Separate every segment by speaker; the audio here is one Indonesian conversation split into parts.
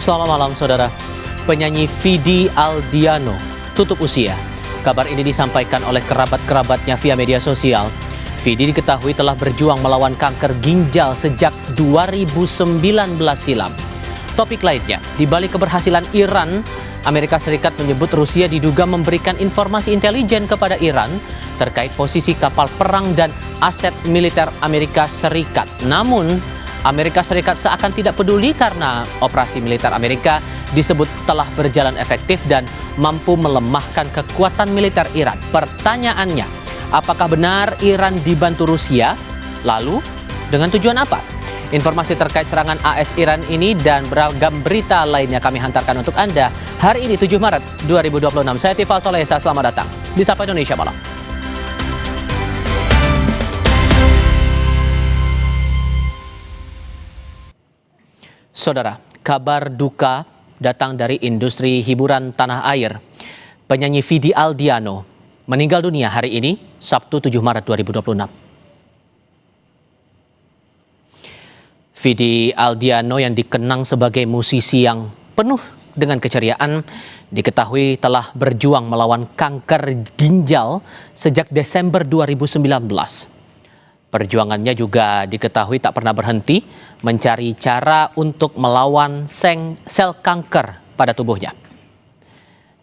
Speaker 1: Selamat malam, saudara. Penyanyi Vidi Aldiano tutup usia. Kabar ini disampaikan oleh kerabat-kerabatnya via media sosial. Vidi diketahui telah berjuang melawan kanker ginjal sejak 2019 silam. Topik lainnya, di balik keberhasilan Iran, Amerika Serikat menyebut Rusia diduga memberikan informasi intelijen kepada Iran terkait posisi kapal perang dan aset militer Amerika Serikat. Namun, Amerika Serikat seakan tidak peduli karena operasi militer Amerika disebut telah berjalan efektif dan mampu melemahkan kekuatan militer Iran. Pertanyaannya, apakah benar Iran dibantu Rusia? Lalu, dengan tujuan apa? Informasi terkait serangan AS Iran ini dan beragam berita lainnya kami hantarkan untuk Anda hari ini 7 Maret 2026. Saya Tifal Solesa, selamat datang di Sapa Indonesia Malam. Saudara, kabar duka datang dari industri hiburan tanah air. Penyanyi Vidi Aldiano meninggal dunia hari ini, Sabtu 7 Maret 2026. Vidi Aldiano yang dikenang sebagai musisi yang penuh dengan keceriaan, diketahui telah berjuang melawan kanker ginjal sejak Desember 2019. Perjuangannya juga diketahui tak pernah berhenti mencari cara untuk melawan sel kanker pada tubuhnya.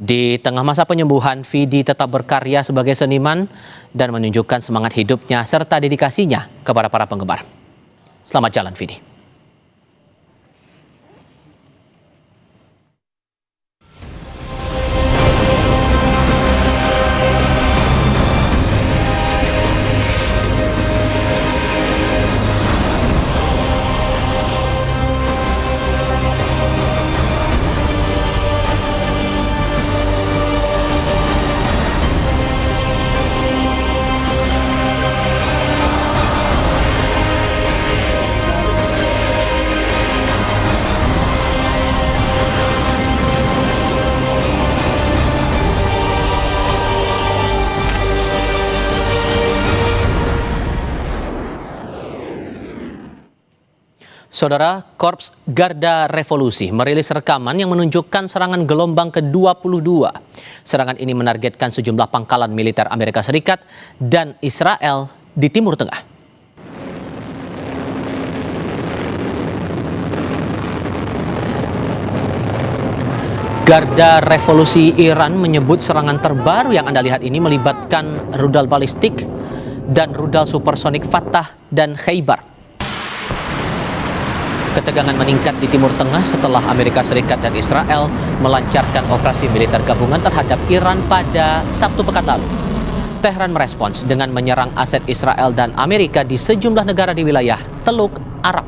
Speaker 1: Di tengah masa penyembuhan, Vidi tetap berkarya sebagai seniman dan menunjukkan semangat hidupnya serta dedikasinya kepada para penggemar. Selamat jalan, Vidi. Saudara, Korps Garda Revolusi merilis rekaman yang menunjukkan serangan gelombang ke-22. Serangan ini menargetkan sejumlah pangkalan militer Amerika Serikat dan Israel di Timur Tengah. Garda Revolusi Iran menyebut serangan terbaru yang Anda lihat ini melibatkan rudal balistik dan rudal supersonik Fatah dan Khaybar. Ketegangan meningkat di Timur Tengah setelah Amerika Serikat dan Israel melancarkan operasi militer gabungan terhadap Iran pada Sabtu pekan lalu. Tehran merespons dengan menyerang aset Israel dan Amerika di sejumlah negara di wilayah Teluk Arab.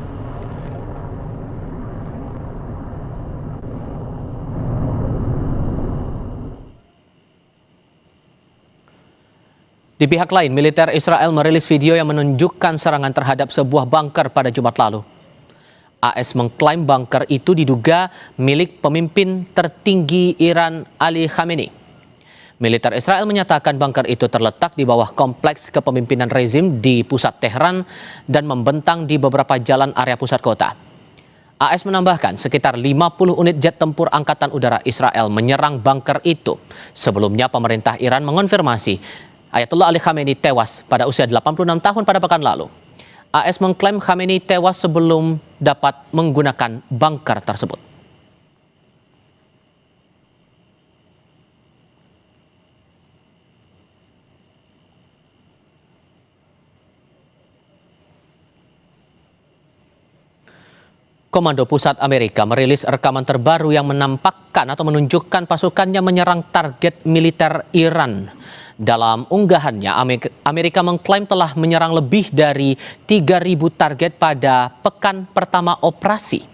Speaker 1: Di pihak lain, militer Israel merilis video yang menunjukkan serangan terhadap sebuah bunker pada Jumat lalu. AS mengklaim bunker itu diduga milik pemimpin tertinggi Iran Ali Khamenei. Militer Israel menyatakan bunker itu terletak di bawah kompleks kepemimpinan rezim di pusat Tehran dan membentang di beberapa jalan area pusat kota. AS menambahkan sekitar 50 unit jet tempur Angkatan Udara Israel menyerang bunker itu. Sebelumnya pemerintah Iran mengonfirmasi Ayatollah Ali Khamenei tewas pada usia 86 tahun pada pekan lalu. AS mengklaim Khamenei tewas sebelum dapat menggunakan bunker tersebut. Komando Pusat Amerika merilis rekaman terbaru yang menampakkan atau menunjukkan pasukannya menyerang target militer Iran. Dalam unggahannya, Amerika mengklaim telah menyerang lebih dari 3.000 target pada pekan pertama operasi.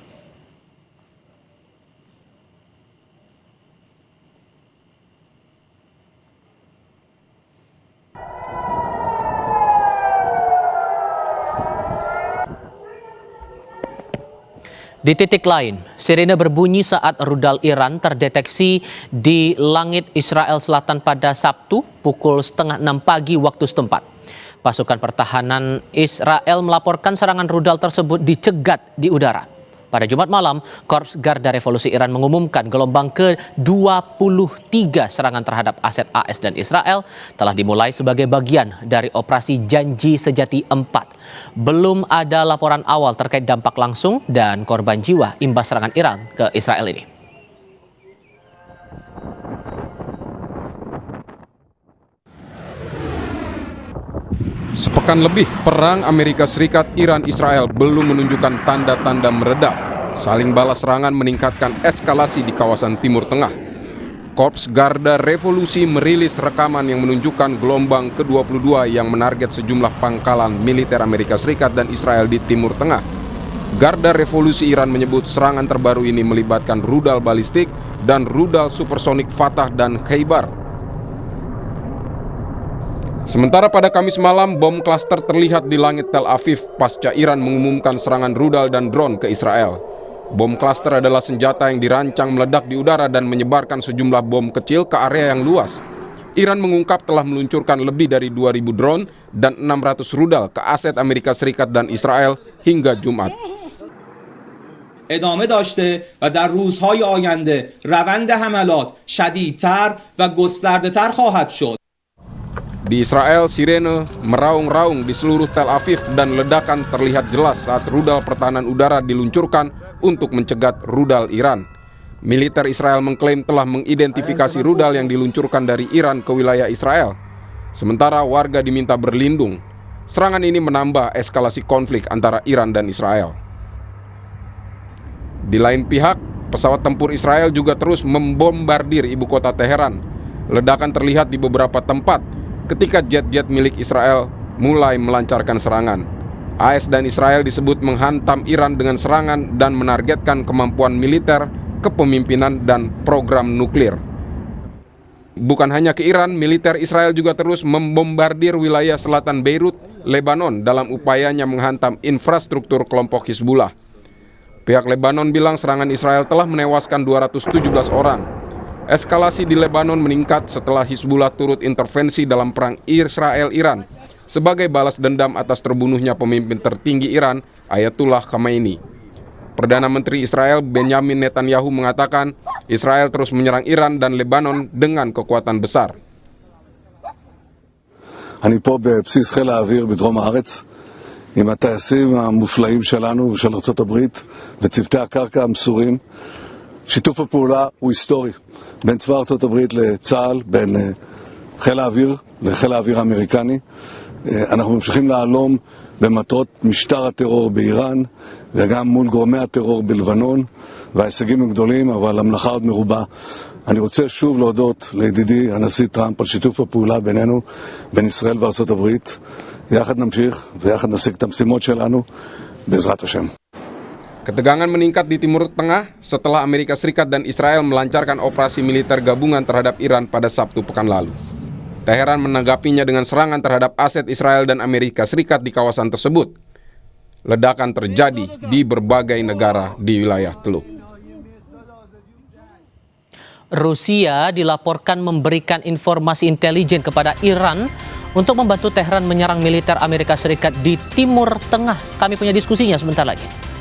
Speaker 1: Di titik lain, sirine berbunyi saat rudal Iran terdeteksi di langit Israel Selatan pada Sabtu pukul 5:30 pagi waktu setempat. Pasukan pertahanan Israel melaporkan serangan rudal tersebut dicegat di udara. Pada Jumat malam, Korps Garda Revolusi Iran mengumumkan gelombang ke-23 serangan terhadap aset AS dan Israel telah dimulai sebagai bagian dari operasi Janji Sejati 4. Belum ada laporan awal terkait dampak langsung dan korban jiwa imbas serangan Iran ke Israel ini.
Speaker 2: Sepekan lebih perang Amerika Serikat Iran-Israel belum menunjukkan tanda-tanda meredah. Saling balas serangan meningkatkan eskalasi di kawasan Timur Tengah. Korps Garda Revolusi merilis rekaman yang menunjukkan gelombang ke-22 yang menarget sejumlah pangkalan militer Amerika Serikat dan Israel di Timur Tengah. Garda Revolusi Iran menyebut serangan terbaru ini melibatkan rudal balistik dan rudal supersonik Fatah dan Khaybar. Sementara pada Kamis malam, bom klaster terlihat di langit Tel Aviv pasca Iran mengumumkan serangan rudal dan drone ke Israel. Bom klaster adalah senjata yang dirancang meledak di udara dan menyebarkan sejumlah bom kecil ke area yang luas. Iran mengungkap telah meluncurkan lebih dari 2.000 drone dan 600 rudal ke aset Amerika Serikat dan Israel hingga Jumat.
Speaker 3: ادامه داشته و در روزهای آینده روند حملات شدیدتر و گسترده‌تر خواهد شد.
Speaker 2: Di Israel, sirene meraung-raung di seluruh Tel Aviv dan ledakan terlihat jelas saat rudal pertahanan udara diluncurkan untuk mencegat rudal Iran. Militer Israel mengklaim telah mengidentifikasi rudal yang diluncurkan dari Iran ke wilayah Israel. Sementara warga diminta berlindung. Serangan ini menambah eskalasi konflik antara Iran dan Israel. Di lain pihak, pesawat tempur Israel juga terus membombardir ibu kota Teheran. Ledakan terlihat di beberapa tempat ketika jet-jet milik Israel mulai melancarkan serangan. AS dan Israel disebut menghantam Iran dengan serangan dan menargetkan kemampuan militer, kepemimpinan, dan program nuklir. Bukan hanya ke Iran, militer Israel juga terus membombardir wilayah selatan Beirut, Lebanon dalam upayanya menghantam infrastruktur kelompok Hizbullah. Pihak Lebanon bilang serangan Israel telah menewaskan 217 orang. Eskalasi di Lebanon meningkat setelah Hizbullah turut intervensi dalam perang Israel-Iran sebagai balas dendam atas terbunuhnya pemimpin tertinggi Iran, Ayatullah Khamenei. Perdana Menteri Israel Benjamin Netanyahu mengatakan Israel terus menyerang Iran dan Lebanon dengan kekuatan besar.
Speaker 4: אני פה בבסיס חיל האוויר בדרום הארץ עם הטייסים המופלאים שלנו ושל ארצות הברית וצוותי הקרקע המסורים. שיתוף הפעולה הוא היסטורי בין צבא ארצות הברית לצה"ל, בין חיל האוויר לחיל האוויר האמריקני. אנחנו ממשיכים להלום במטרות משטר הטרור באיראן וגם מול גורמי הטרור בלבנון, וההישגים הם גדולים אבל המלאכה עוד מרובה. אני רוצה שוב להודות לידידי הנשיא טראמפ על שיתוף הפעולה בינינו, בין ישראל וארצות הברית. יחד נמשיך ויחד נשיג את המשימות שלנו בעזרת השם.
Speaker 2: Ketegangan meningkat di Timur Tengah setelah Amerika Serikat dan Israel melancarkan operasi militer gabungan terhadap Iran pada Sabtu pekan lalu. Teheran menanggapinya dengan serangan terhadap aset Israel dan Amerika Serikat di kawasan tersebut. Ledakan terjadi di berbagai negara di wilayah Teluk.
Speaker 1: Rusia dilaporkan memberikan informasi intelijen kepada Iran untuk membantu Teheran menyerang militer Amerika Serikat di Timur Tengah. Kami punya diskusinya sebentar lagi.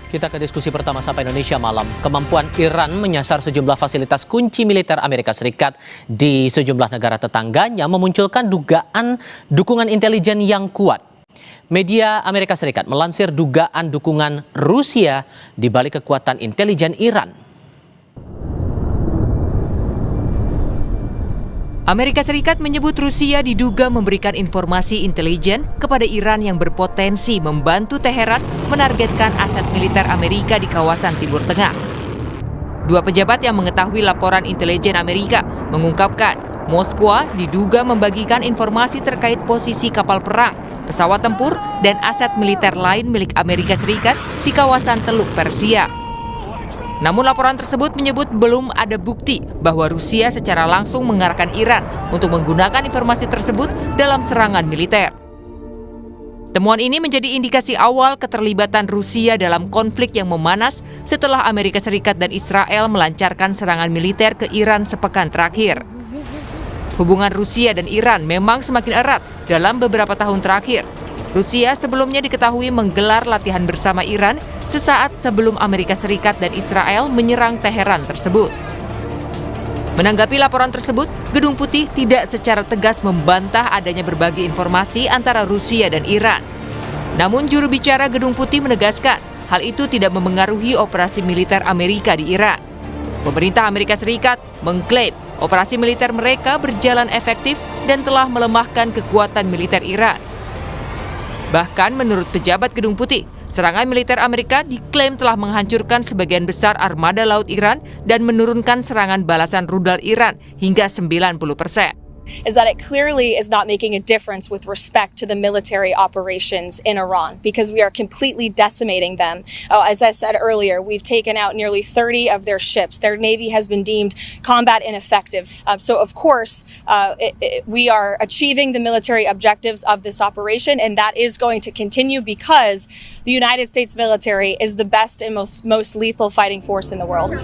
Speaker 1: Kita ke diskusi pertama Sapa Indonesia malam. Kemampuan Iran menyasar sejumlah fasilitas kunci militer Amerika Serikat di sejumlah negara tetangganya memunculkan dugaan dukungan intelijen yang kuat. Media Amerika Serikat melansir dugaan dukungan Rusia di balik kekuatan intelijen Iran.
Speaker 5: Amerika Serikat menyebut Rusia diduga memberikan informasi intelijen kepada Iran yang berpotensi membantu Teheran menargetkan aset militer Amerika di kawasan Timur Tengah. Dua pejabat yang mengetahui laporan intelijen Amerika mengungkapkan Moskwa diduga membagikan informasi terkait posisi kapal perang, pesawat tempur, dan aset militer lain milik Amerika Serikat di kawasan Teluk Persia. Namun laporan tersebut menyebut belum ada bukti bahwa Rusia secara langsung mengarahkan Iran untuk menggunakan informasi tersebut dalam serangan militer. Temuan ini menjadi indikasi awal keterlibatan Rusia dalam konflik yang memanas setelah Amerika Serikat dan Israel melancarkan serangan militer ke Iran sepekan terakhir. Hubungan Rusia dan Iran memang semakin erat dalam beberapa tahun terakhir. Rusia sebelumnya diketahui menggelar latihan bersama Iran sesaat sebelum Amerika Serikat dan Israel menyerang Teheran tersebut. Menanggapi laporan tersebut, Gedung Putih tidak secara tegas membantah adanya berbagai informasi antara Rusia dan Iran. Namun juru bicara Gedung Putih menegaskan hal itu tidak memengaruhi operasi militer Amerika di Iran. Pemerintah Amerika Serikat mengklaim operasi militer mereka berjalan efektif dan telah melemahkan kekuatan militer Iran. Bahkan menurut pejabat Gedung Putih, serangan militer Amerika diklaim telah menghancurkan sebagian besar armada laut Iran dan menurunkan serangan balasan rudal Iran hingga 90%.
Speaker 6: Is that it clearly is not making a difference with respect to the military operations in Iran because we are completely decimating them. As I said earlier, we've taken out nearly 30 of their ships. Their navy has been deemed combat ineffective. So of course, we are achieving the military objectives of this operation, and that is going to continue because the United States military is the best and most lethal fighting force in the world.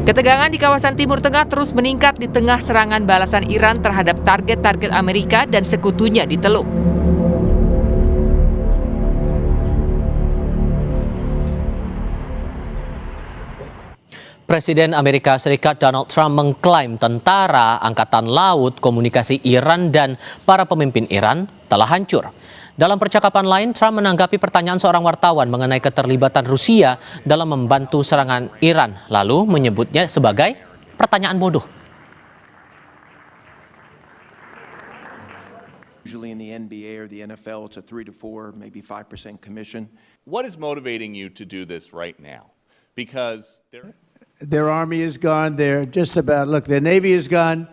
Speaker 5: Ketegangan di kawasan Timur Tengah terus meningkat di tengah serangan balasan Iran terhadap target-target Amerika dan sekutunya di Teluk.
Speaker 1: Presiden Amerika Serikat Donald Trump mengklaim tentara, angkatan laut, komunikasi Iran, dan para pemimpin Iran telah hancur. Dalam percakapan lain, Trump menanggapi pertanyaan seorang wartawan mengenai keterlibatan Rusia dalam membantu serangan Iran, lalu menyebutnya sebagai pertanyaan bodoh.
Speaker 7: Usually in the NBA or the NFL, it's a 3 to 4, maybe 5% commission.
Speaker 8: What is motivating you to do this right now? Because
Speaker 9: their army is gone. They're just about, look, their navy is gone.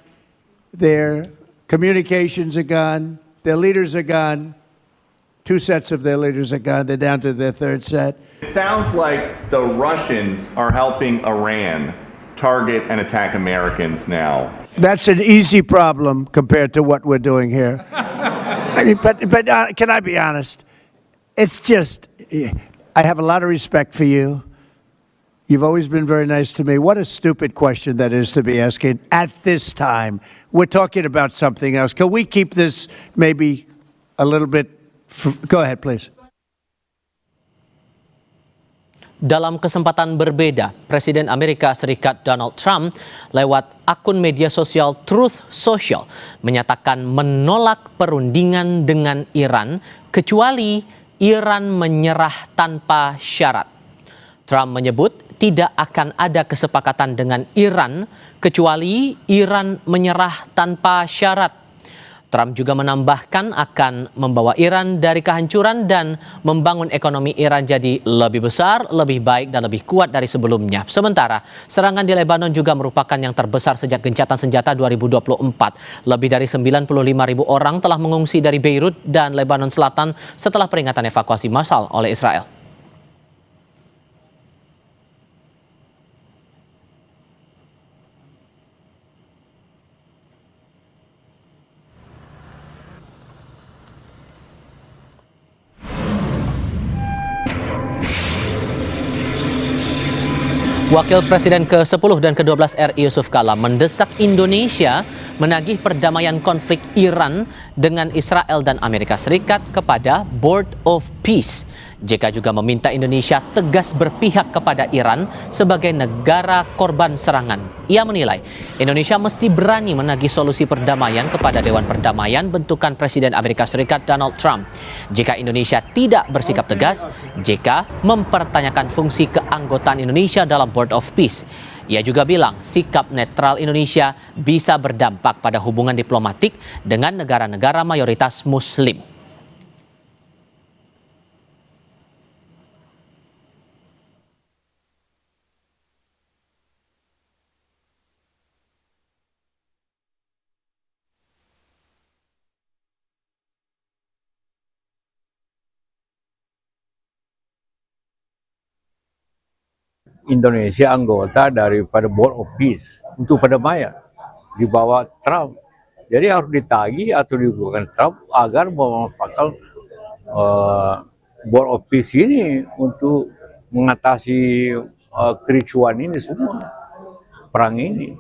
Speaker 9: Their communications are gone. Their leaders are gone. 2 sets of their leaders are gone. They're down to their 3rd set.
Speaker 8: it sounds like the Russians are helping Iran target and attack Americans now.
Speaker 9: That's an easy problem compared to what we're doing here. I mean, but can I be honest? It's just, I have a lot of respect for you. You've always been very nice to me. What a stupid question that is to be asking at this time. We're talking about something else. Can we keep this maybe a little bit? Go ahead, please.
Speaker 1: Dalam kesempatan berbeda, Presiden Amerika Serikat Donald Trump lewat akun media sosial Truth Social menyatakan menolak perundingan dengan Iran kecuali Iran menyerah tanpa syarat. Trump menyebut tidak akan ada kesepakatan dengan Iran kecuali Iran menyerah tanpa syarat. Trump juga menambahkan akan membawa Iran dari kehancuran dan membangun ekonomi Iran jadi lebih besar, lebih baik, dan lebih kuat dari sebelumnya. Sementara, serangan di Lebanon juga merupakan yang terbesar sejak gencatan senjata 2024. Lebih dari 95.000 orang telah mengungsi dari Beirut dan Lebanon Selatan setelah peringatan evakuasi massal oleh Israel. Wakil Presiden ke-10 dan ke-12 RI Yusuf Kala mendesak Indonesia menagih perdamaian konflik Iran dengan Israel dan Amerika Serikat kepada Board of Peace. JK juga meminta Indonesia tegas berpihak kepada Iran sebagai negara korban serangan. Ia menilai Indonesia mesti berani menagih solusi perdamaian kepada Dewan Perdamaian bentukan Presiden Amerika Serikat Donald Trump. Jika Indonesia tidak bersikap tegas, JK mempertanyakan fungsi keanggotaan Indonesia dalam Board of Peace. Ia juga bilang sikap netral Indonesia bisa berdampak pada hubungan diplomatik dengan negara-negara mayoritas Muslim.
Speaker 10: Indonesia anggota daripada Board of Peace untuk perdamaian di bawah Trump. Jadi harus ditagih atau dibuat Trump agar memanfaatkan Board of Peace ini untuk mengatasi kericuan ini semua, perang ini.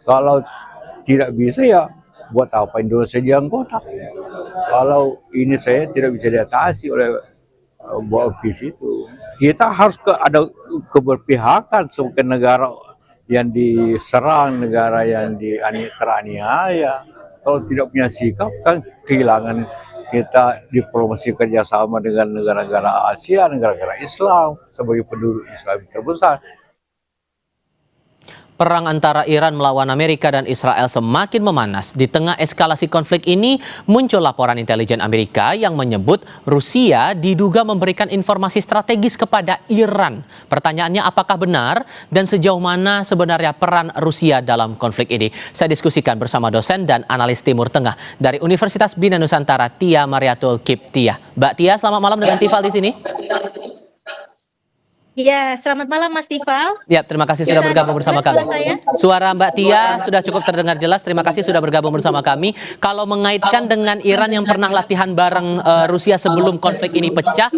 Speaker 10: Kalau tidak bisa ya buat apa Indonesia jadi anggota? Kalau ini saya tidak bisa diatasi oleh Board of Peace itu. Kita harus ada keberpihakan sebagai negara yang diserang, negara yang teraniaya. Kalau tidak punya sikap kan kehilangan kita diplomasi kerjasama dengan negara-negara Asia, negara-negara Islam sebagai penduduk Islam terbesar.
Speaker 1: Perang antara Iran melawan Amerika dan Israel semakin memanas. Di tengah eskalasi konflik ini, muncul laporan intelijen Amerika yang menyebut Rusia diduga memberikan informasi strategis kepada Iran. Pertanyaannya, apakah benar dan sejauh mana sebenarnya peran Rusia dalam konflik ini? Saya diskusikan bersama dosen dan analis Timur Tengah dari Universitas Bina Nusantara, Tia Mariatul Kiptia. Mbak Tia, selamat malam dengan Tifal di sini.
Speaker 11: Ya, selamat malam Mas Tifal.
Speaker 1: Ya, terima kasih sudah bergabung bersama kami. Suara Mbak Tia sudah cukup terdengar jelas. Terima kasih sudah bergabung bersama kami. Kalau mengaitkan dengan Iran yang pernah latihan bareng Rusia sebelum konflik ini pecah,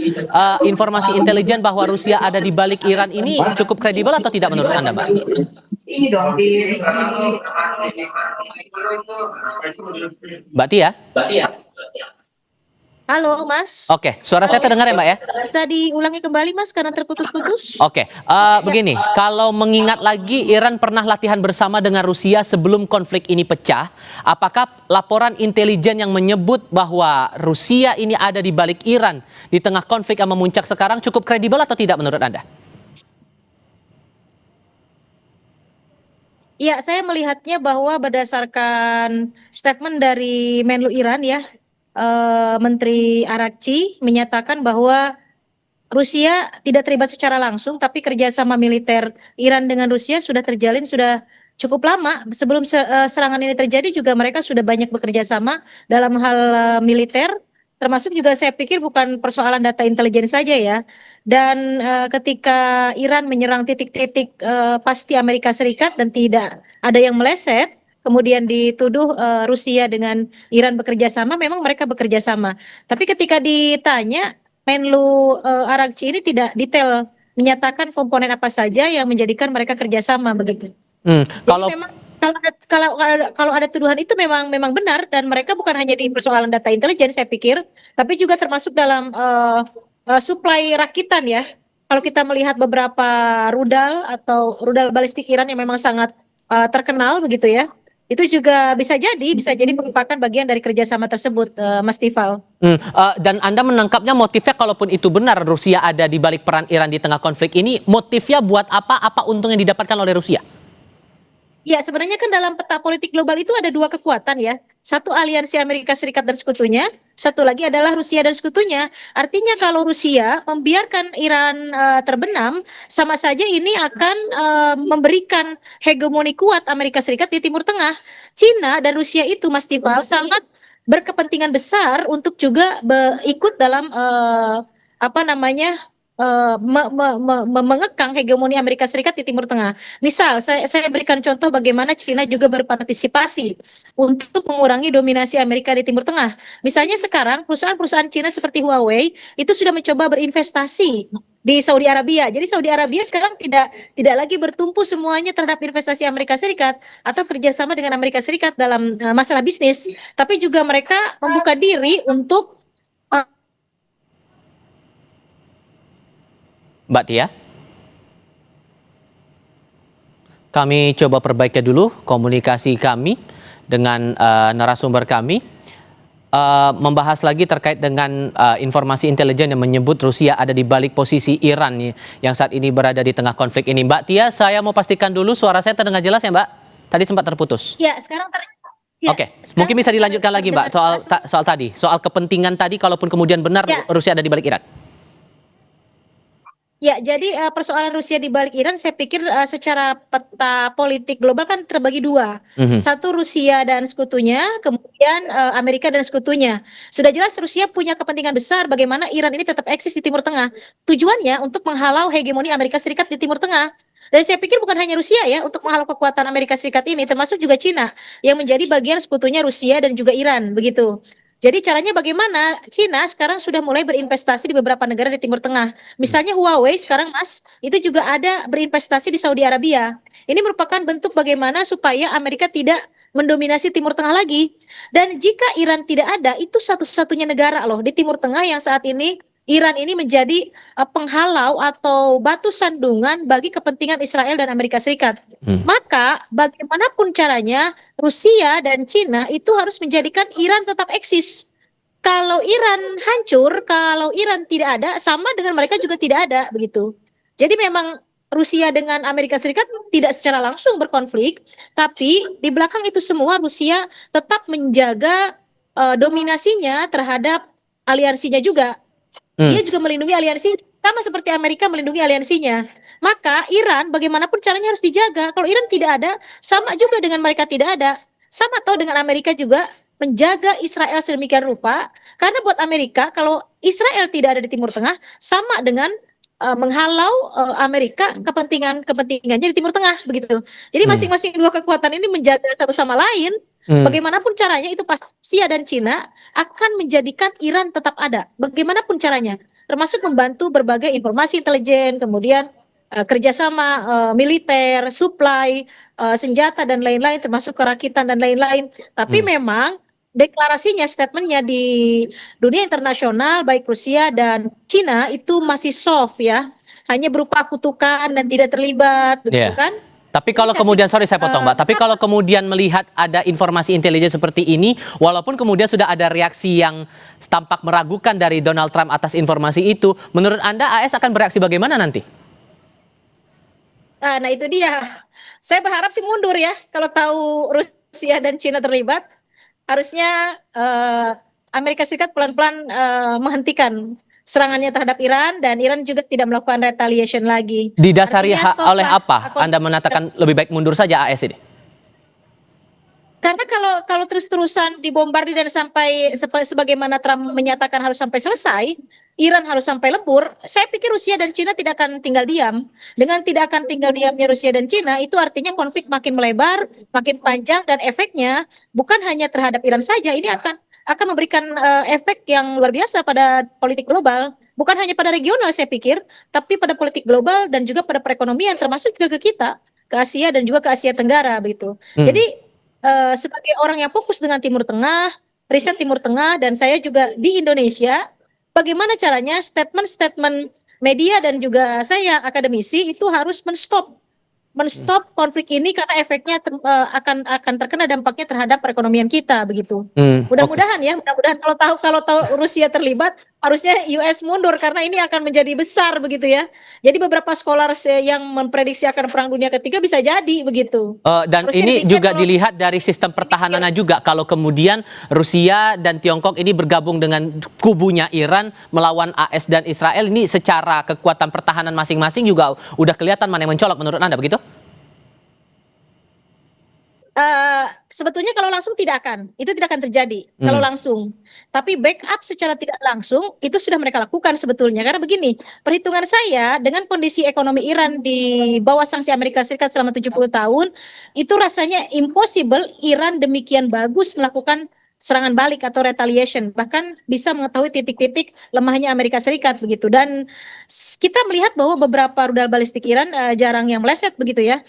Speaker 1: informasi intelijen bahwa Rusia ada di balik Iran ini cukup kredibel atau tidak menurut Anda, Mbak? Mbak Tia?
Speaker 11: Halo Mas.
Speaker 1: Oke, suara saya terdengar ya Mbak ya?
Speaker 11: Bisa diulangi kembali Mas karena terputus-putus.
Speaker 1: Oke, begini, kalau mengingat lagi Iran pernah latihan bersama dengan Rusia sebelum konflik ini pecah, apakah laporan intelijen yang menyebut bahwa Rusia ini ada di balik Iran di tengah konflik yang memuncak sekarang cukup kredibel atau tidak menurut Anda?
Speaker 11: Ya, saya melihatnya bahwa berdasarkan statement dari Menlu Iran ya, Menteri Arakci menyatakan bahwa Rusia tidak terlibat secara langsung, tapi kerjasama militer Iran dengan Rusia sudah terjalin sudah cukup lama. Sebelum serangan ini terjadi juga mereka sudah banyak bekerja sama dalam hal militer, termasuk juga saya pikir bukan persoalan data intelijen saja ya. Dan ketika Iran menyerang titik-titik pasti Amerika Serikat dan tidak ada yang meleset, kemudian dituduh Rusia dengan Iran bekerja sama, memang mereka bekerja sama. Tapi ketika ditanya, Menlu Arakci ini tidak detail menyatakan komponen apa saja yang menjadikan mereka kerjasama begitu.
Speaker 1: Kalau
Speaker 11: Jadi memang kalau ada tuduhan itu memang benar dan mereka bukan hanya di persoalan data intelijen saya pikir, tapi juga termasuk dalam suplai rakitan ya. Kalau kita melihat beberapa rudal atau rudal balistik Iran yang memang sangat terkenal begitu ya. Itu juga bisa jadi merupakan bagian dari kerjasama tersebut, Mas Tifal.
Speaker 1: Dan Anda menangkapnya motifnya kalaupun itu benar Rusia ada di balik peran Iran di tengah konflik ini, motifnya buat apa? Apa untung yang didapatkan oleh Rusia?
Speaker 11: Ya, sebenarnya kan dalam peta politik global itu ada dua kekuatan ya. Satu aliansi Amerika Serikat dan sekutunya, satu lagi adalah Rusia dan sekutunya. Artinya kalau Rusia membiarkan Iran terbenam, sama saja ini akan memberikan hegemoni kuat Amerika Serikat di Timur Tengah. Cina dan Rusia itu, Mas Tifal, sangat berkepentingan besar untuk juga ikut dalam mengekang hegemoni Amerika Serikat di Timur Tengah. Misal, saya berikan contoh bagaimana Cina juga berpartisipasi untuk mengurangi dominasi Amerika di Timur Tengah. Misalnya sekarang perusahaan-perusahaan Cina seperti Huawei itu sudah mencoba berinvestasi di Saudi Arabia. Jadi Saudi Arabia sekarang tidak lagi bertumpu semuanya terhadap investasi Amerika Serikat atau kerjasama dengan Amerika Serikat dalam masalah bisnis, tapi juga mereka membuka diri untuk
Speaker 1: Mbak Tia? Kami coba perbaiki dulu komunikasi kami dengan narasumber kami. Membahas lagi terkait dengan informasi intelijen yang menyebut Rusia ada di balik posisi Iran yang saat ini berada di tengah konflik ini. Mbak Tia, saya mau pastikan dulu suara saya terdengar jelas ya Mbak? Tadi sempat terputus.
Speaker 11: Ya, sekarang
Speaker 1: Oke, mungkin bisa dilanjutkan lagi Mbak soal tadi, soal kepentingan tadi kalaupun kemudian benar Rusia ada di balik Iran.
Speaker 11: Ya, jadi persoalan Rusia di balik Iran saya pikir secara peta politik global kan terbagi dua. Satu Rusia dan sekutunya, kemudian Amerika dan sekutunya. Sudah jelas Rusia punya kepentingan besar bagaimana Iran ini tetap eksis di Timur Tengah. Tujuannya untuk menghalau hegemoni Amerika Serikat di Timur Tengah. Dan saya pikir bukan hanya Rusia ya untuk menghalau kekuatan Amerika Serikat ini, termasuk juga Cina yang menjadi bagian sekutunya Rusia dan juga Iran, begitu. Jadi caranya bagaimana? Cina sekarang sudah mulai berinvestasi di beberapa negara di Timur Tengah. Misalnya Huawei sekarang Mas, itu juga ada berinvestasi di Saudi Arabia. Ini merupakan bentuk bagaimana supaya Amerika tidak mendominasi Timur Tengah lagi. Dan jika Iran tidak ada, itu satu-satunya negara loh di Timur Tengah yang saat ini Iran ini menjadi penghalau atau batu sandungan bagi kepentingan Israel dan Amerika Serikat. Maka bagaimanapun caranya Rusia dan Cina itu harus menjadikan Iran tetap eksis. Kalau Iran hancur, kalau Iran tidak ada, sama dengan mereka juga tidak ada begitu. Jadi memang Rusia dengan Amerika Serikat tidak secara langsung berkonflik, tapi di belakang itu semua Rusia tetap menjaga dominasinya terhadap aliansinya juga. Dia juga melindungi aliansi sama seperti Amerika melindungi aliansinya. Maka Iran bagaimanapun caranya harus dijaga. Kalau Iran tidak ada, sama juga dengan mereka tidak ada. Sama atau dengan Amerika juga menjaga Israel sedemikian rupa. Karena buat Amerika kalau Israel tidak ada di Timur Tengah sama dengan menghalau Amerika kepentingannya di Timur Tengah begitu. Jadi masing-masing dua kekuatan ini menjaga satu sama lain. Bagaimanapun caranya itu pasti Rusia dan Cina akan menjadikan Iran tetap ada. Bagaimanapun caranya, termasuk membantu berbagai informasi intelijen, kemudian kerjasama militer, supply senjata dan lain-lain, termasuk kerakitan dan lain-lain. Tapi memang deklarasinya, statementnya di dunia internasional baik Rusia dan Cina itu masih soft ya, hanya berupa kutukan dan tidak terlibat, begitu kan?
Speaker 1: Tapi kalau kemudian, sorry saya potong Mbak, tapi kalau kemudian melihat ada informasi intelijen seperti ini, walaupun kemudian sudah ada reaksi yang tampak meragukan dari Donald Trump atas informasi itu, menurut Anda AS akan bereaksi bagaimana nanti?
Speaker 11: Nah itu dia, saya berharap sih mundur ya, kalau tahu Rusia dan Cina terlibat, harusnya Amerika Serikat pelan-pelan menghentikan serangannya terhadap Iran dan Iran juga tidak melakukan retaliation lagi.
Speaker 1: Didasari oleh apa Anda mengatakan lebih baik mundur saja AS ini?
Speaker 11: Karena kalau terus-terusan dibombardir dan sampai sebagaimana Trump menyatakan harus sampai selesai, Iran harus sampai lebur, saya pikir Rusia dan Cina tidak akan tinggal diam. Dengan tidak akan tinggal diamnya Rusia dan Cina, itu artinya konflik makin melebar, makin panjang, dan efeknya bukan hanya terhadap Iran saja, ini akan memberikan efek yang luar biasa pada politik global, bukan hanya pada regional saya pikir, tapi pada politik global dan juga pada perekonomian, termasuk juga ke kita, ke Asia dan juga ke Asia Tenggara begitu. Jadi sebagai orang yang fokus dengan Timur Tengah, riset Timur Tengah, dan saya juga di Indonesia, bagaimana caranya statement-statement media dan juga saya akademisi itu harus menstop konflik ini karena efeknya akan terkena dampaknya terhadap perekonomian kita begitu. Mudah-mudahan ya, mudah-mudahan kalau tahu Rusia terlibat harusnya US mundur karena ini akan menjadi besar begitu ya. Jadi beberapa scholars yang memprediksi akan perang dunia ketiga bisa jadi begitu.
Speaker 1: Dan Rusia ini juga dilihat dari sistem pertahanannya juga, kalau kemudian Rusia dan Tiongkok ini bergabung dengan kubunya Iran melawan AS dan Israel, ini secara kekuatan pertahanan masing-masing juga udah kelihatan mana yang mencolok menurut Anda begitu?
Speaker 11: Sebetulnya kalau langsung itu tidak akan terjadi kalau langsung. Tapi backup secara tidak langsung itu sudah mereka lakukan sebetulnya. Karena begini, perhitungan saya dengan kondisi ekonomi Iran di bawah sanksi Amerika Serikat selama 70 tahun, itu rasanya impossible Iran demikian bagus melakukan serangan balik atau retaliation, bahkan bisa mengetahui titik-titik lemahnya Amerika Serikat begitu. Dan kita melihat bahwa beberapa rudal balistik Iran jarang yang meleset begitu ya.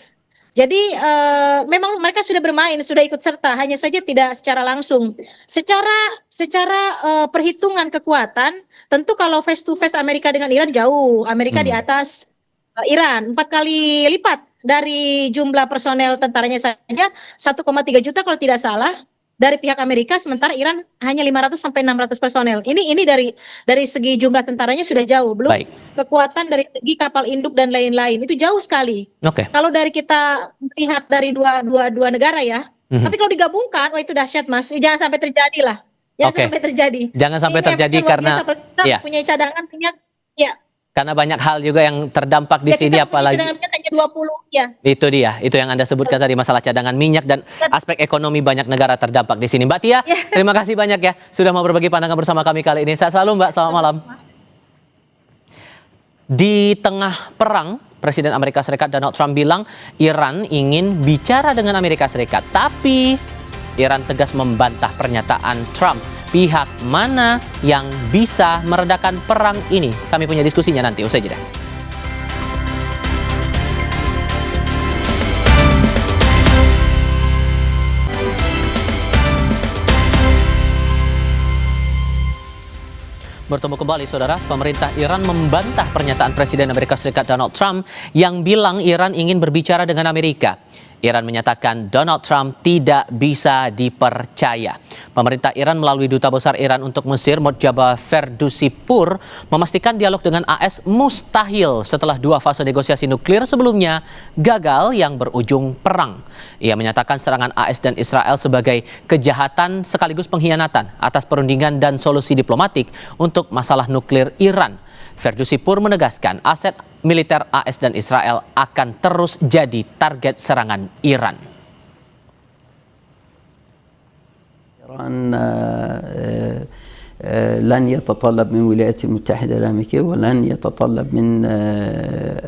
Speaker 11: Jadi memang mereka sudah bermain, sudah ikut serta, hanya saja tidak secara langsung. Secara perhitungan kekuatan, tentu kalau face to face Amerika dengan Iran jauh, Amerika di atas Iran 4 kali lipat dari jumlah personel tentaranya saja 1,3 juta kalau tidak salah dari pihak Amerika, sementara Iran hanya 500 sampai 600 personel. Ini dari segi jumlah tentaranya sudah jauh, belum kekuatan dari segi kapal induk dan lain-lain, itu jauh sekali. Kalau dari kita melihat dari dua negara ya, tapi kalau digabungkan, wah itu dahsyat Mas. Jangan sampai terjadi lah, sampai terjadi.
Speaker 1: Jangan sampai terjadi karena
Speaker 11: punya cadangan minyak, ya.
Speaker 1: Karena banyak hal juga yang terdampak di sini, apalagi
Speaker 11: cadangan minyak hanya 20 ya.
Speaker 1: Itu dia, itu yang Anda sebutkan tadi, masalah cadangan minyak dan aspek ekonomi banyak negara terdampak di sini. Mbak Tia, terima kasih banyak ya sudah mau berbagi pandangan bersama kami kali ini. Sehat selalu Mbak, selamat malam. Di tengah perang, Presiden Amerika Serikat Donald Trump bilang Iran ingin bicara dengan Amerika Serikat, tapi Iran tegas membantah pernyataan Trump. pihak mana yang bisa meredakan perang ini? Kami punya diskusinya nanti, usai jeda. Bertemu kembali, saudara. Pemerintah Iran membantah pernyataan Presiden Amerika Serikat Donald Trump yang bilang Iran ingin berbicara dengan Amerika. Iran menyatakan Donald Trump tidak bisa dipercaya. Pemerintah Iran melalui Duta Besar Iran untuk Mesir, Mojtaba Ferdusipur, memastikan dialog dengan AS mustahil setelah 2 fase negosiasi nuklir sebelumnya gagal yang berujung perang. Ia menyatakan serangan AS dan Israel sebagai kejahatan sekaligus pengkhianatan atas perundingan dan solusi diplomatik untuk masalah nuklir Iran. Ferdusipur menegaskan aset militer AS dan Israel akan terus jadi target serangan Iran.
Speaker 12: إيران لن يتطلب من الولايات المتحدة الأمريكية ولن يتطلب من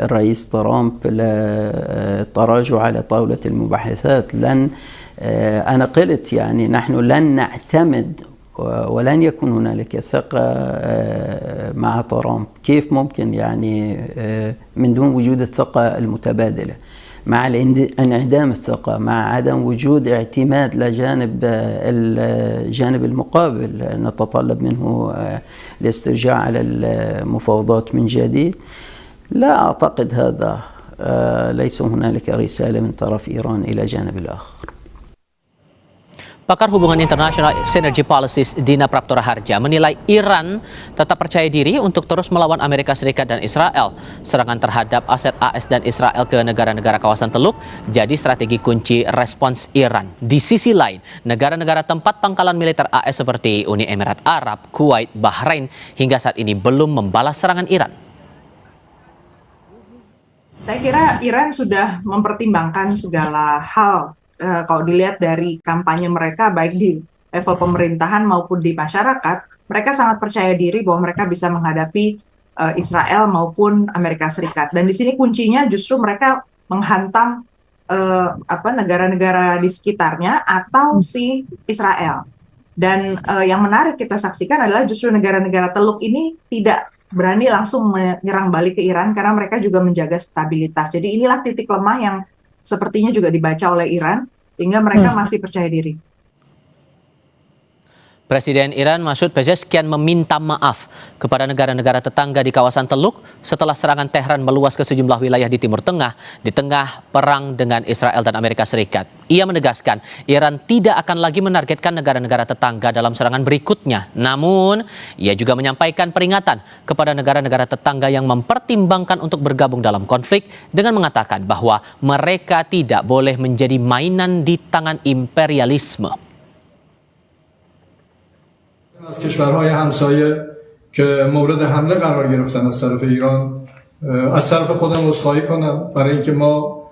Speaker 12: الرئيس ترامب التراجع على طاولة المباحثات. أنا قلت يعني نحن لن نعتمد ولن يكون هنالك ثقة مع ترامب. كيف ممكن يعني من دون وجود الثقة المتبادلة، مع انعدام الثقة، مع عدم وجود اعتماد لجانب الجانب المقابل نتطلب منه الاسترجاع على المفاوضات من جديد؟ لا أعتقد هذا. ليس هنالك رسالة من طرف إيران إلى جانب الآخر.
Speaker 1: Pakar Hubungan Internasional Synergy Policies Dina Praptora Harja menilai Iran tetap percaya diri untuk terus melawan Amerika Serikat dan Israel. Serangan terhadap aset AS dan Israel ke negara-negara kawasan Teluk jadi strategi kunci respons Iran. Di sisi lain, negara-negara tempat pangkalan militer AS seperti Uni Emirat Arab, Kuwait, Bahrain hingga saat ini belum membalas serangan Iran.
Speaker 13: Saya kira Iran sudah mempertimbangkan segala hal. Kalau dilihat dari kampanye mereka baik di level pemerintahan maupun di masyarakat, mereka sangat percaya diri bahwa mereka bisa menghadapi Israel maupun Amerika Serikat. Dan di sini kuncinya justru mereka menghantam negara-negara di sekitarnya atau si Israel. Dan yang menarik kita saksikan adalah justru negara-negara Teluk ini tidak berani langsung menyerang balik ke Iran karena mereka juga menjaga stabilitas. Jadi inilah titik lemah yang sepertinya juga dibaca oleh Iran, sehingga mereka masih percaya diri.
Speaker 1: Presiden Iran Masoud Pezeshkian meminta maaf kepada negara-negara tetangga di kawasan Teluk setelah serangan Tehran meluas ke sejumlah wilayah di Timur Tengah di tengah perang dengan Israel dan Amerika Serikat. Ia menegaskan Iran tidak akan lagi menargetkan negara-negara tetangga dalam serangan berikutnya. Namun, ia juga menyampaikan peringatan kepada negara-negara tetangga yang mempertimbangkan untuk bergabung dalam konflik dengan mengatakan bahwa mereka tidak boleh menjadi mainan di tangan imperialisme.
Speaker 14: از کشورهای همسایه که مورد حمله قرار گرفتن از طرف ایران از طرف خودم عذرخواهی کنم برای اینکه ما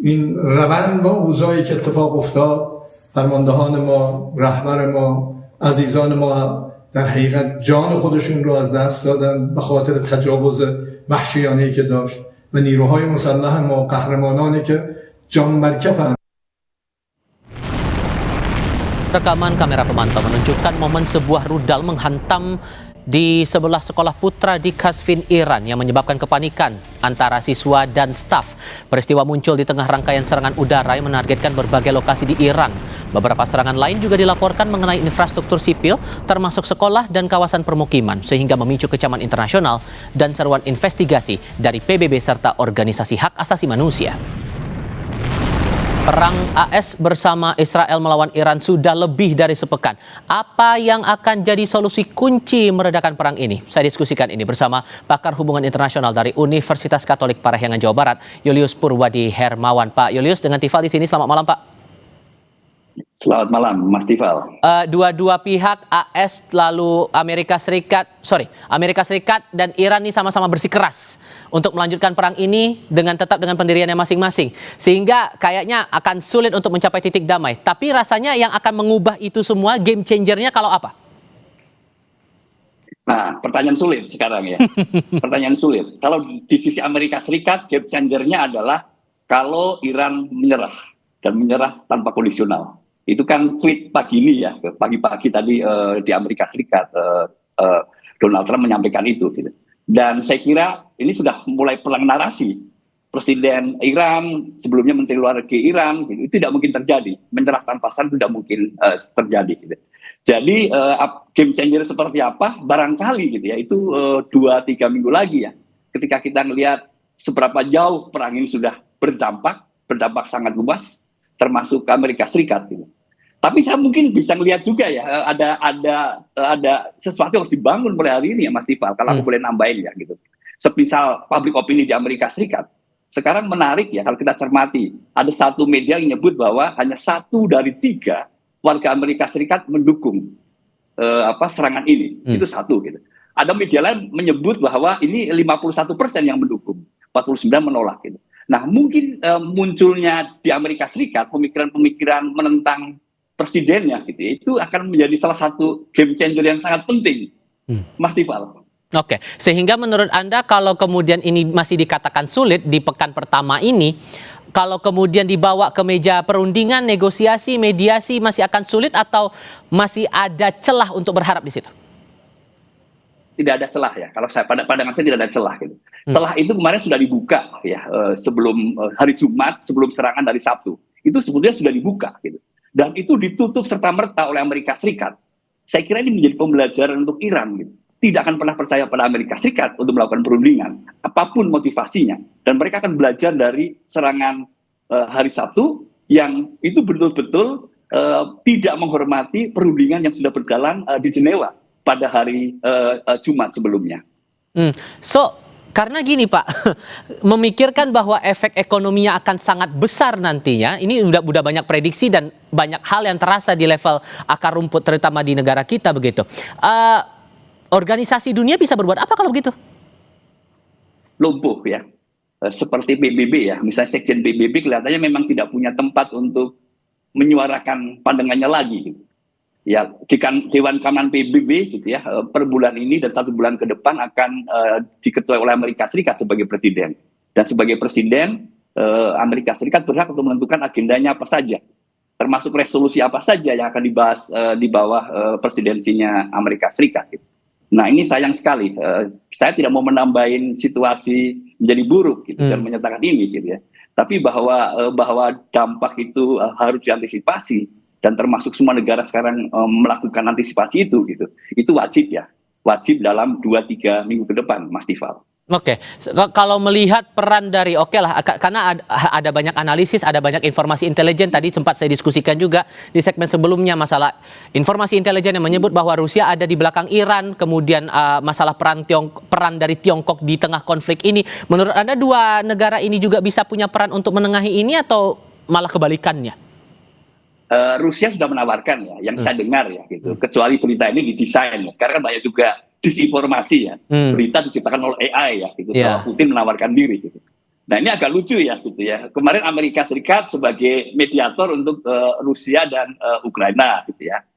Speaker 14: این روند با اوضاعی که اتفاق افتاد فرماندهان ما رهبر ما عزیزان ما در حقیقت جان خودشون رو از دست دادن به خاطر تجاوز وحشیانه‌ای که داشت و نیروهای مسلح ما قهرمانانی که جان برکفن.
Speaker 1: Rekaman kamera pemantau menunjukkan momen sebuah rudal menghantam di sebelah sekolah putra di Qazvin, Iran yang menyebabkan kepanikan antara siswa dan staf. Peristiwa muncul di tengah rangkaian serangan udara yang menargetkan berbagai lokasi di Iran. Beberapa serangan lain juga dilaporkan mengenai infrastruktur sipil termasuk sekolah dan kawasan permukiman sehingga memicu kecaman internasional dan seruan investigasi dari PBB serta organisasi hak asasi manusia. Perang AS bersama Israel melawan Iran sudah lebih dari sepekan. Apa yang akan jadi solusi kunci meredakan perang ini? Saya diskusikan ini bersama pakar hubungan internasional dari Universitas Katolik Parahyangan Jawa Barat, Julius Purwadi Hermawan. Pak Julius, dengan Tifal di sini. Selamat malam, Pak.
Speaker 15: Selamat malam, Mas Tifal.
Speaker 1: Dua-dua pihak AS lalu Amerika Serikat dan Iran ini sama-sama bersikeras untuk melanjutkan perang ini tetap dengan pendiriannya masing-masing. Sehingga kayaknya akan sulit untuk mencapai titik damai. Tapi rasanya yang akan mengubah itu semua, game changernya kalau apa?
Speaker 15: Nah, pertanyaan sulit sekarang ya. Pertanyaan sulit. Kalau di sisi Amerika Serikat, game changernya adalah kalau Iran menyerah. Dan menyerah tanpa kondisional. Itu kan tweet pagi ini ya, pagi-pagi tadi di Amerika Serikat, Donald Trump menyampaikan itu. Gitu. Dan saya kira ini sudah mulai perang narasi. Presiden Iran, sebelumnya Menteri Luar Negeri Iran, gitu, itu tidak mungkin terjadi. Menyerahkan pasar itu tidak mungkin terjadi. Gitu. Jadi game changer seperti apa? Barangkali gitu ya, itu 2-3 minggu lagi ya. Ketika kita melihat seberapa jauh perang ini sudah berdampak sangat luas, termasuk Amerika Serikat. Gitu. Tapi saya mungkin bisa melihat juga ya, ada sesuatu yang harus dibangun mulai hari ini ya Mas Tifal, kalau aku boleh nambahin ya gitu. Semisal public opini di Amerika Serikat, sekarang menarik ya kalau kita cermati, ada satu media yang menyebut bahwa hanya 1 dari 3 warga Amerika Serikat mendukung serangan ini, itu 1 gitu. Ada media lain menyebut bahwa ini 51% yang mendukung, 49 menolak gitu. Nah mungkin munculnya di Amerika Serikat pemikiran-pemikiran menentang presidennya gitu, itu akan menjadi salah satu game changer yang sangat penting, Mas Tifal.
Speaker 1: Oke, sehingga menurut Anda kalau kemudian ini masih dikatakan sulit di pekan pertama ini, kalau kemudian dibawa ke meja perundingan, negosiasi, mediasi masih akan sulit atau masih ada celah untuk berharap di situ?
Speaker 15: Tidak ada celah ya, kalau saya pandangan saya tidak ada celah gitu. Celah itu kemarin sudah dibuka ya, sebelum hari Jumat, sebelum serangan dari Sabtu, itu sebetulnya sudah dibuka gitu. Dan itu ditutup serta-merta oleh Amerika Serikat. Saya kira ini menjadi pembelajaran untuk Iran. Gitu. Tidak akan pernah percaya pada Amerika Serikat untuk melakukan perundingan, apapun motivasinya. Dan mereka akan belajar dari serangan hari Sabtu, yang itu betul-betul tidak menghormati perundingan yang sudah berjalan di Jenewa pada hari Jumat sebelumnya.
Speaker 1: Karena gini Pak, memikirkan bahwa efek ekonominya akan sangat besar nantinya, ini udah banyak prediksi dan banyak hal yang terasa di level akar rumput terutama di negara kita begitu. Organisasi dunia bisa berbuat apa kalau begitu?
Speaker 15: Lumpuh ya, seperti PBB ya, misalnya Sekjen PBB kelihatannya memang tidak punya tempat untuk menyuarakan pandangannya lagi. Gitu. Ya, Dewan Keamanan PBB gitu ya, per bulan ini dan 1 bulan ke depan akan diketuai oleh Amerika Serikat sebagai presiden. Dan sebagai presiden, Amerika Serikat berhak untuk menentukan agendanya apa saja, termasuk resolusi apa saja yang akan dibahas di bawah presidensinya Amerika Serikat. Gitu. Nah ini sayang sekali, saya tidak mau menambahin situasi menjadi buruk gitu, dan menyatakan ini gitu ya. Tapi bahwa dampak itu harus diantisipasi. Dan termasuk semua negara sekarang melakukan antisipasi itu gitu. Itu wajib ya. Wajib dalam 2-3 minggu ke depan, Mas Tifal.
Speaker 1: Oke, kalau melihat peran dari karena ada banyak analisis, ada banyak informasi intelijen, tadi sempat saya diskusikan juga di segmen sebelumnya masalah informasi intelijen yang menyebut bahwa Rusia ada di belakang Iran, kemudian masalah peran dari Tiongkok di tengah konflik ini. Menurut Anda 2 negara ini juga bisa punya peran untuk menengahi ini atau malah kebalikannya?
Speaker 15: Rusia sudah menawarkan ya, yang saya dengar ya gitu. Kecuali berita ini didesain ya. Sekarang kan banyak juga disinformasi ya. Berita diciptakan oleh AI ya gitu. Bahwa Putin menawarkan diri gitu. Nah ini agak lucu ya gitu ya. Kemarin Amerika Serikat sebagai mediator untuk Rusia dan Ukraina gitu ya.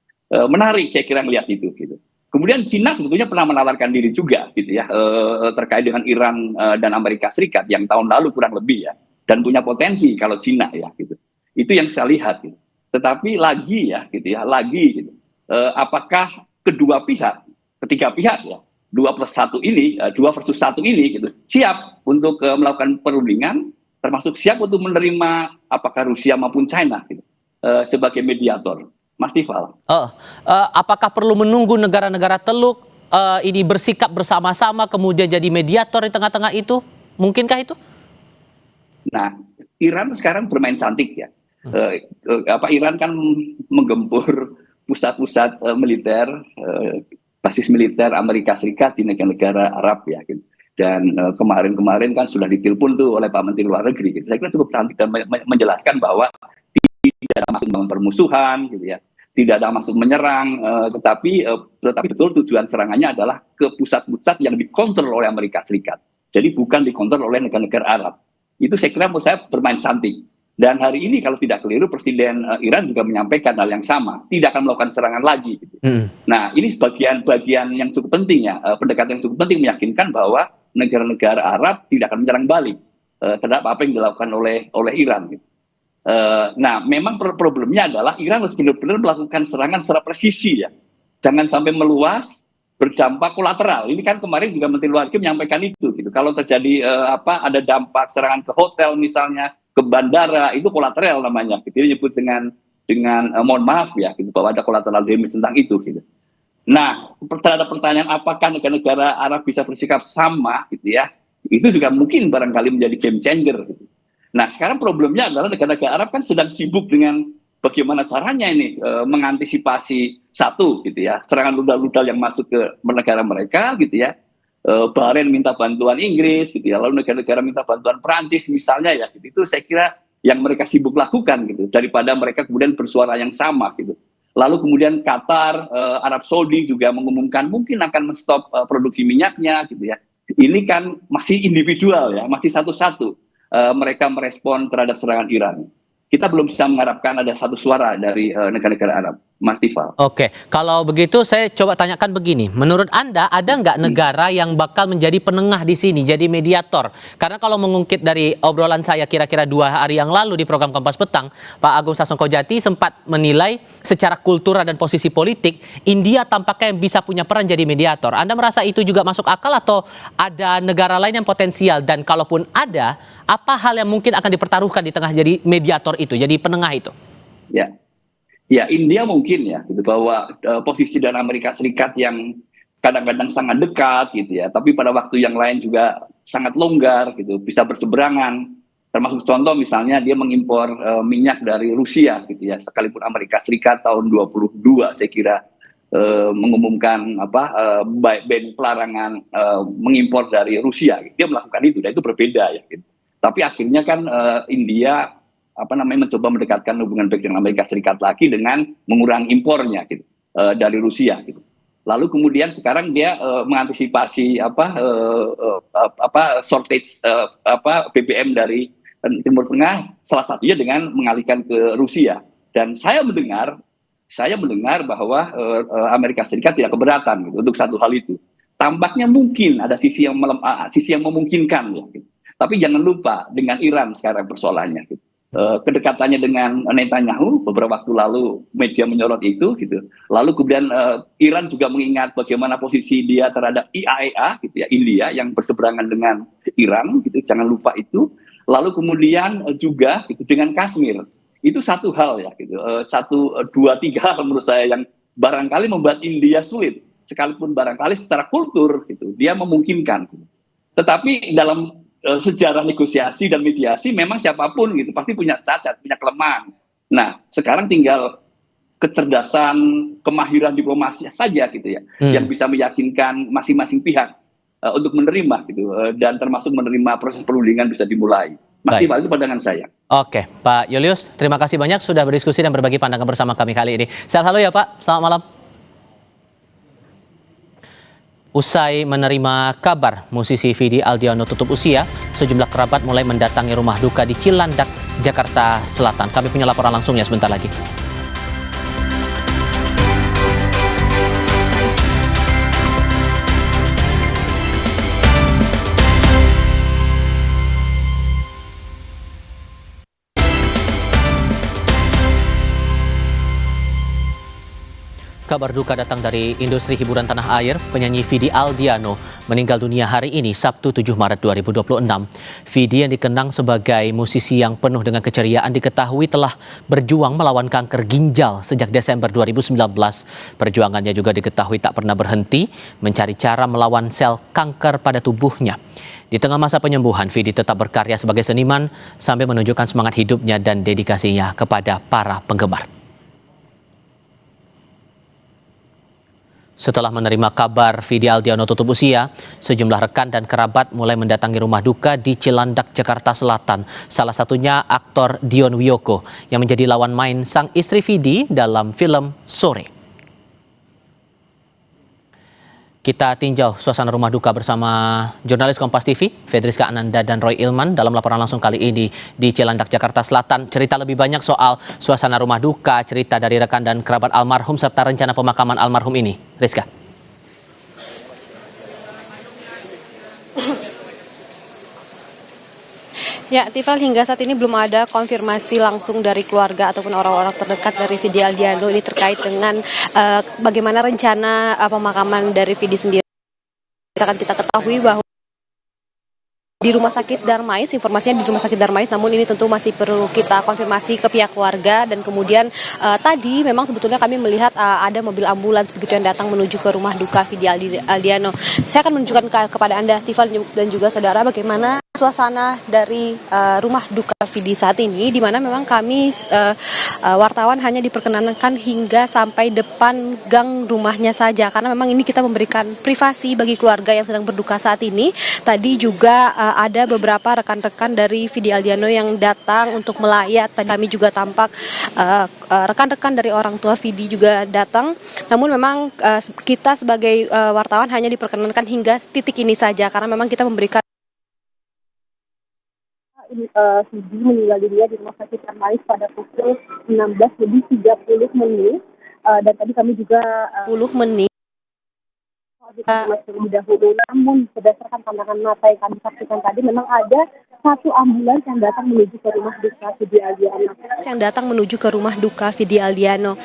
Speaker 15: Menarik saya kira melihat itu gitu. Kemudian Cina sebetulnya pernah menawarkan diri juga gitu ya, terkait dengan Iran dan Amerika Serikat yang tahun lalu kurang lebih ya. Dan punya potensi kalau Cina ya gitu. Itu yang saya lihat gitu. Tetapi lagi ya gitu ya, gitu. Apakah kedua pihak, ketiga pihak ya, 2 versus 1 ini gitu, siap untuk melakukan perundingan, termasuk siap untuk menerima apakah Rusia maupun China gitu, sebagai mediator, Mas Tifal.
Speaker 1: Apakah perlu menunggu negara-negara Teluk ini bersikap bersama-sama kemudian jadi mediator di tengah-tengah itu? Mungkinkah itu?
Speaker 15: Nah, Iran sekarang bermain cantik ya. Iran kan menggempur pusat-pusat militer, basis militer Amerika Serikat di negara-negara Arab ya gitu. Dan kemarin kan sudah ditelepon tuh oleh Pak Menteri Luar Negeri gitu. Saya kira cukup cantik dan menjelaskan bahwa tidak ada maksud permusuhan gitu ya, tidak ada maksud menyerang, tetapi betul tujuan serangannya adalah ke pusat-pusat yang dikontrol oleh Amerika Serikat. Jadi bukan dikontrol oleh negara-negara Arab. Itu saya kira menurut saya bermain cantik. Dan hari ini kalau tidak keliru Presiden Iran juga menyampaikan hal yang sama, tidak akan melakukan serangan lagi. Gitu. Nah ini bagian yang cukup penting ya, pendekatan yang cukup penting meyakinkan bahwa negara-negara Arab tidak akan menyerang balik terhadap apa yang dilakukan oleh Iran. Gitu. Nah, memang problemnya adalah Iran harus benar-benar melakukan serangan secara presisi ya. Jangan sampai meluas, berdampak kolateral. Ini kan kemarin juga Menteri Luar Negeri menyampaikan itu gitu. Kalau terjadi ada dampak serangan ke hotel misalnya, ke bandara, itu kolateral namanya. Gitu. Dia nyebut dengan mohon maaf ya gitu, bahwa ada collateral damage tentang itu gitu. Nah, terhadap pertanyaan apakah negara-negara Arab bisa bersikap sama gitu ya, itu juga mungkin barangkali menjadi game changer gitu. Nah, sekarang problemnya adalah negara-negara Arab kan sedang sibuk dengan bagaimana caranya ini mengantisipasi satu gitu ya, serangan rudal-rudal yang masuk ke negara mereka gitu ya. Bahrain minta bantuan Inggris gitu ya, lalu negara-negara minta bantuan Perancis misalnya ya gitu. Itu saya kira yang mereka sibuk lakukan gitu, daripada mereka kemudian bersuara yang sama gitu. Lalu kemudian Qatar, Arab Saudi juga mengumumkan mungkin akan menstop produksi minyaknya gitu ya. Ini kan masih individual ya, masih satu-satu mereka merespon terhadap serangan Iran. Kita belum bisa mengharapkan ada satu suara dari negara-negara Arab, Mas Tifal.
Speaker 1: Oke, kalau begitu saya coba tanyakan begini. Menurut Anda ada nggak negara yang bakal menjadi penengah di sini, jadi mediator? Karena kalau mengungkit dari obrolan saya kira-kira 2 hari yang lalu di program Kompas Petang, Pak Agung Sasongkojati sempat menilai secara kultural dan posisi politik, India tampaknya bisa punya peran jadi mediator. Anda merasa itu juga masuk akal atau ada negara lain yang potensial? Dan kalaupun ada, apa hal yang mungkin akan dipertaruhkan di tengah jadi mediator itu, jadi penengah itu?
Speaker 15: Ya, India mungkin ya, gitu, bahwa posisi dari Amerika Serikat yang kadang-kadang sangat dekat gitu ya, tapi pada waktu yang lain juga sangat longgar gitu, bisa berseberangan. Termasuk contoh misalnya dia mengimpor minyak dari Rusia gitu ya, sekalipun Amerika Serikat tahun 22 saya kira mengumumkan ban pelarangan mengimpor dari Rusia. Gitu. Dia melakukan itu, dan itu berbeda ya. Gitu. Tapi akhirnya kan India mencoba mendekatkan hubungan baik dengan Amerika Serikat lagi dengan mengurangi impornya gitu, dari Rusia gitu. Lalu kemudian sekarang dia mengantisipasi shortage BBM dari Timur Tengah, salah satunya dengan mengalihkan ke Rusia. Dan saya mendengar bahwa Amerika Serikat tidak keberatan gitu, untuk satu hal itu. Tampaknya mungkin ada sisi yang memungkinkan ya. Gitu. Tapi jangan lupa dengan Iran sekarang persoalannya. Gitu. Kedekatannya dengan Netanyahu beberapa waktu lalu media menyorot itu gitu. Lalu kemudian Iran juga mengingat bagaimana posisi dia terhadap IAEA gitu ya, India yang berseberangan dengan Iran gitu, jangan lupa itu. Lalu kemudian juga gitu dengan Kashmir. Itu satu hal ya gitu. 1, 2, 3 hal menurut saya yang barangkali membuat India sulit, sekalipun barangkali secara kultur gitu dia memungkinkan. Gitu. Tetapi dalam sejarah negosiasi dan mediasi memang siapapun gitu pasti punya cacat, punya kelemahan. Nah, sekarang tinggal kecerdasan, kemahiran diplomasi saja gitu ya, yang bisa meyakinkan masing-masing pihak untuk menerima gitu, dan termasuk menerima proses perundingan bisa dimulai. Mas Iqbal, itu pandangan saya.
Speaker 1: Oke, Pak Julius, terima kasih banyak sudah berdiskusi dan berbagi pandangan bersama kami kali ini. Sehat selalu ya Pak, selamat malam. Usai menerima kabar musisi Vidi Aldiano tutup usia, sejumlah kerabat mulai mendatangi rumah duka di Cilandak, Jakarta Selatan. Kami punya laporan langsungnya sebentar lagi. Kabar duka datang dari industri hiburan tanah air. Penyanyi Vidi Aldiano meninggal dunia hari ini, Sabtu 7 Maret 2026. Vidi yang dikenang sebagai musisi yang penuh dengan keceriaan diketahui telah berjuang melawan kanker ginjal sejak Desember 2019. Perjuangannya juga diketahui tak pernah berhenti mencari cara melawan sel kanker pada tubuhnya. Di tengah masa penyembuhan, Vidi tetap berkarya sebagai seniman sambil menunjukkan semangat hidupnya dan dedikasinya kepada para penggemar. Setelah menerima kabar Vidi Aldiano tutup usia, sejumlah rekan dan kerabat mulai mendatangi rumah duka di Cilandak, Jakarta Selatan. Salah satunya aktor Dion Wiyoko yang menjadi lawan main sang istri Vidi dalam film Sore. Kita tinjau suasana rumah duka bersama jurnalis Kompas TV, Fedriska Ananda dan Roy Ilman dalam laporan langsung kali ini di Cilandak, Jakarta Selatan. Cerita lebih banyak soal suasana rumah duka, cerita dari rekan dan kerabat almarhum, serta rencana pemakaman almarhum ini. Rizka.
Speaker 16: Ya, Tifal, hingga saat ini belum ada konfirmasi langsung dari keluarga ataupun orang-orang terdekat dari Vidi Aldiano ini terkait dengan bagaimana rencana pemakaman dari Vidi sendiri. Misalkan kita ketahui bahwa di Rumah Sakit Darmais, informasinya di Rumah Sakit Darmais, namun ini tentu masih perlu kita konfirmasi ke pihak keluarga. Dan kemudian tadi memang sebetulnya kami melihat ada mobil ambulans begitu yang datang menuju ke rumah duka Vidi Aldiano. Saya akan menunjukkan kepada Anda, Tifal dan juga saudara, bagaimana suasana dari rumah duka Vidi saat ini, di mana memang kami wartawan hanya diperkenankan hingga sampai depan gang rumahnya saja, karena memang ini kita memberikan privasi bagi keluarga yang sedang berduka saat ini. Tadi juga ada beberapa rekan-rekan dari Vidi Aldiano yang datang untuk melayat. Tadi kami juga tampak rekan-rekan dari orang tua Vidi juga datang. Namun memang kita sebagai wartawan hanya diperkenankan hingga titik ini saja, karena memang kita memberikan Vidi meninggal dunia di Rumah Sakit Darmais pada pukul 16:30 dan tadi kami juga 10 menit terlebih dahulu. Namun berdasarkan pandangan mata yang kami saksikan tadi, memang ada satu ambulans yang datang menuju ke rumah duka Vidi Aldiano.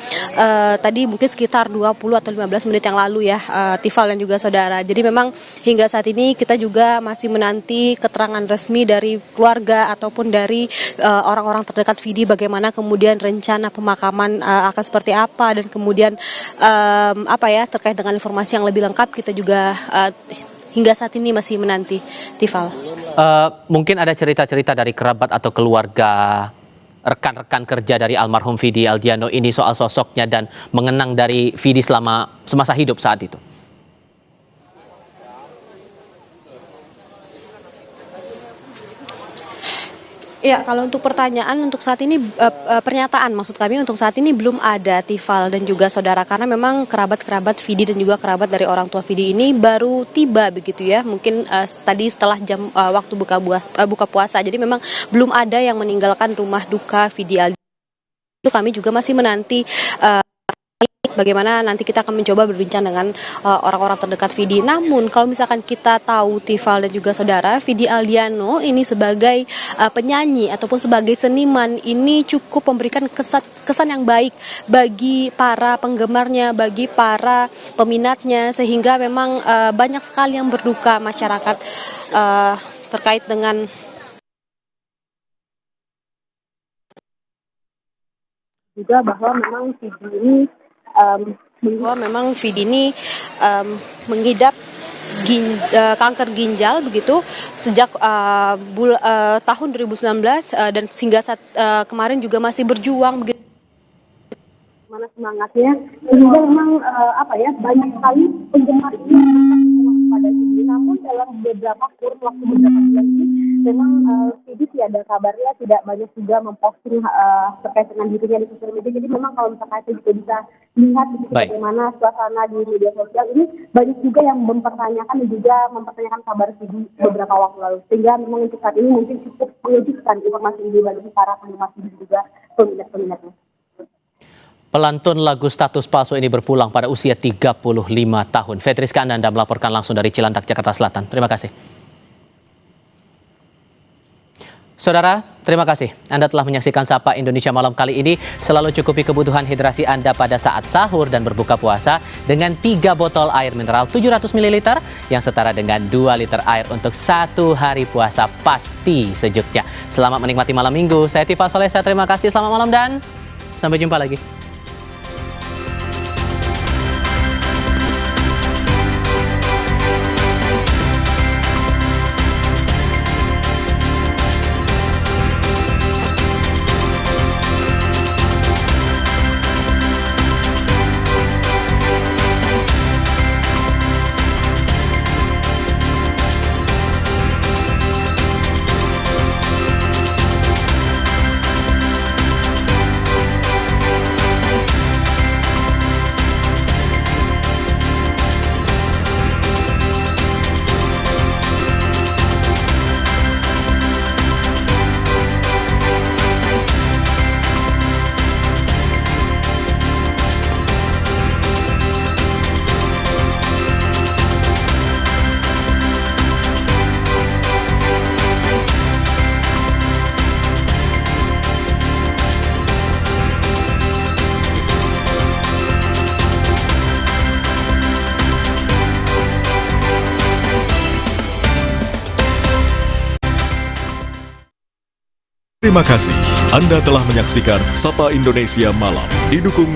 Speaker 16: Tadi mungkin sekitar 20 atau 15 menit yang lalu ya, Tifal dan juga saudara. Jadi memang hingga saat ini kita juga masih menanti keterangan resmi dari keluarga ataupun dari orang-orang terdekat Vidi, bagaimana kemudian rencana pemakaman akan seperti apa, dan kemudian terkait dengan informasi yang lebih lengkap kita juga hingga saat ini masih menanti, Tifal.
Speaker 1: Mungkin ada cerita-cerita dari kerabat atau keluarga rekan-rekan kerja dari almarhum Vidi Aldiano ini soal sosoknya dan mengenang dari Vidi semasa hidup saat itu.
Speaker 16: Ya, kalau untuk pertanyaan untuk saat ini, pernyataan maksud kami untuk saat ini belum ada, Tifal dan juga saudara, karena memang kerabat-kerabat Vidi dan juga kerabat dari orang tua Vidi ini baru tiba begitu ya, mungkin tadi setelah jam waktu buka puasa. Jadi memang belum ada yang meninggalkan rumah duka Vidi Aldiano. Itu kami juga masih menanti bagaimana nanti kita akan mencoba berbincang dengan orang-orang terdekat Vidi. Namun kalau misalkan kita tahu, Tifal dan juga saudara, Vidi Aldiano ini sebagai penyanyi ataupun sebagai seniman ini cukup memberikan kesan yang baik bagi para penggemarnya, bagi para peminatnya, sehingga memang banyak sekali yang berduka masyarakat terkait dengan juga bahwa memang Vidi ini mengidap kanker ginjal begitu sejak tahun 2019 dan hingga saat kemarin juga masih berjuang begitu. Mana semangatnya sehingga memang banyak sekali penggemar ini pada Vidi. Namun dalam beberapa waktu beberapa bulan ini memang Vidi tiada kabarnya, tidak banyak juga memposting terkait dengan dirinya di sosial media. Jadi memang kalau misalkan saya juga bisa lihat bagaimana suasana di media sosial ini, banyak juga yang mempertanyakan dan juga mempertanyakan kabar Vidi beberapa waktu lalu. Sehingga memang untuk saat ini mungkin cukup mengejutkan informasi ini bagi para penggemar Vidi juga peminat-peminatnya.
Speaker 1: Pelantun lagu Status Palsu ini berpulang pada usia 35 tahun. Fetriska Ananda melaporkan langsung dari Cilandak, Jakarta Selatan. Terima kasih. Saudara, terima kasih. Anda telah menyaksikan Sapa Indonesia Malam kali ini. Selalu cukupi kebutuhan hidrasi Anda pada saat sahur dan berbuka puasa dengan 3 botol air mineral 700 ml yang setara dengan 2 liter air untuk 1 hari puasa pasti sejuknya. Selamat menikmati malam minggu. Saya Tifal Solesa, terima kasih. Selamat malam dan sampai jumpa lagi.
Speaker 17: Terima kasih. Anda telah menyaksikan Sapa Indonesia Malam, didukung